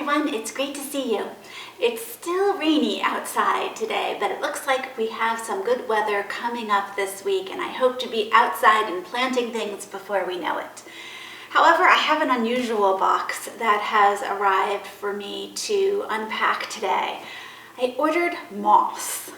everyone, it's great to see you. It's still rainy outside today, but it looks like we have some good weather coming up this week, and I hope to be outside and planting things before we know it. However, I have an unusual box that has arrived for me to unpack today. I ordered moss.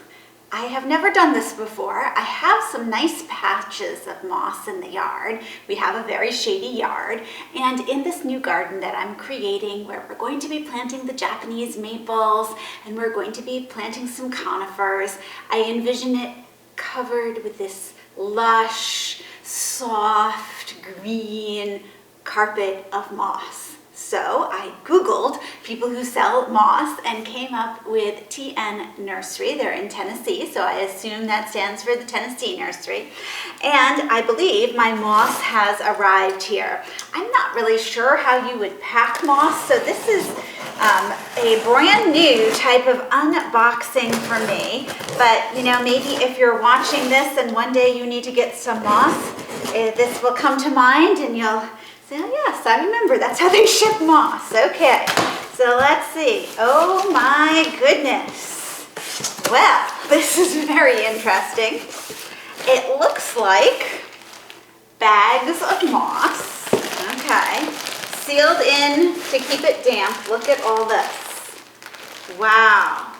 I have never done this before. I have some nice patches of moss in the yard. We have a very shady yard, and in this new garden that I'm creating, where we're going to be planting the Japanese maples and we're going to be planting some conifers, I envision it covered with this lush, soft, green carpet of moss. So I Googled people who sell moss and came up with TN Nursery. They're in Tennessee, so I assume that stands for the Tennessee Nursery. And I believe my moss has arrived here. I'm not really sure how you would pack moss, so this is a brand new type of unboxing for me. But you know, maybe if you're watching this and one day you need to get some moss, this will come to mind and you'll say, oh yes, I remember, that's how they ship moss. Okay, so let's see. Oh my goodness. Well, this is very interesting. It looks like bags of moss, okay, sealed in to keep it damp. Look at all this. Wow.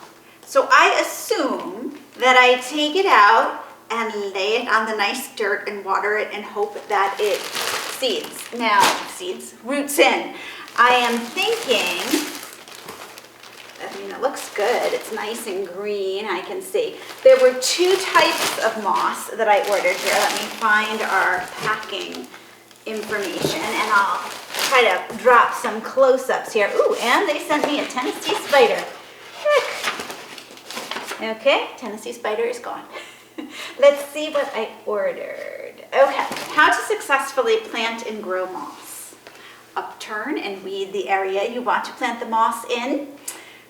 So I assume that I take it out and lay it on the nice dirt and water it and hope that it roots in. I am thinking, it looks good. It's nice and green, I can see. There were two types of moss that I ordered here. Let me find our packing information and I'll try to drop some close-ups here. Ooh, and they sent me a Tennessee spider. Look. Okay, Tennessee spider is gone. Let's see what I ordered. Okay, how to successfully plant and grow moss. Upturn and weed the area you want to plant the moss in,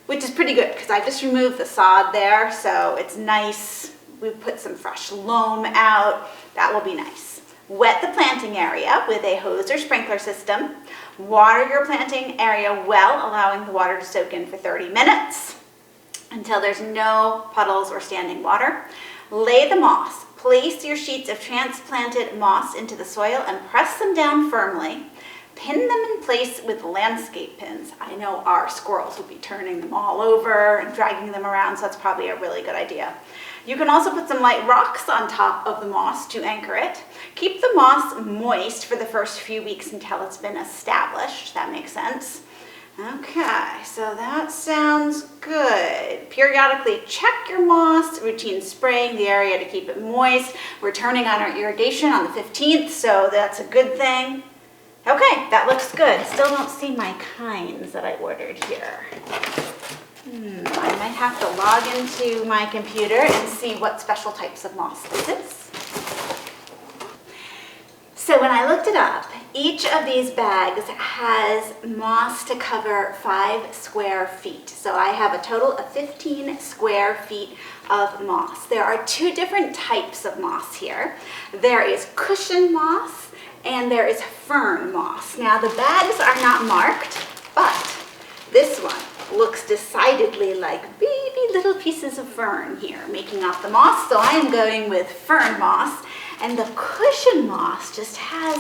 which is pretty good because I just removed the sod there, so it's nice. We put some fresh loam out. That will be nice. Wet the planting area with a hose or sprinkler system. Water your planting area well, allowing the water to soak in for 30 minutes until there's no puddles or standing water. Lay the moss. Place your sheets of transplanted moss into the soil and press them down firmly. Pin them in place with landscape pins. I know our squirrels will be turning them all over and dragging them around, so that's probably a really good idea. You can also put some light rocks on top of the moss to anchor it. Keep the moss moist for the first few weeks until it's been established. That makes sense. Okay, so that sounds good. Periodically check your moss, routine spraying the area to keep it moist. We're turning on our irrigation on the 15th, so that's a good thing. Okay, that looks good. Still don't see my kinds that I ordered here. I might have to log into my computer and see what special types of moss this is. So when I looked it up, each of these bags has moss to cover 5 square feet. So I have a total of 15 square feet of moss. There are 2 different types of moss here. There is cushion moss and there is fern moss. Now the bags are not marked, but this one looks decidedly like baby little pieces of fern here making up the moss. So I am going with fern moss. And the cushion moss just has,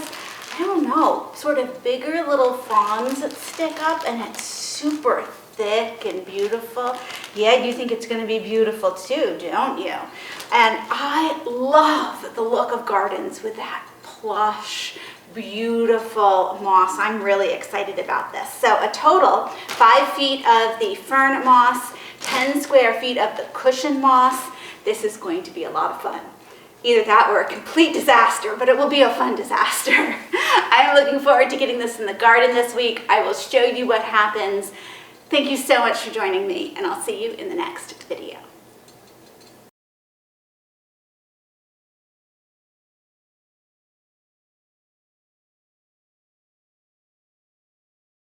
I don't know, sort of bigger little fronds that stick up, and it's super thick and beautiful. Yeah, you think it's going to be beautiful too, don't you? And I love the look of gardens with that plush, beautiful moss. I'm really excited about this. So a total 5 feet of the fern moss, 10 square feet of the cushion moss. This is going to be a lot of fun. Either that or a complete disaster, but it will be a fun disaster. I'm looking forward to getting this in the garden this week. I will show you what happens. Thank you so much for joining me, and I'll see you in the next video.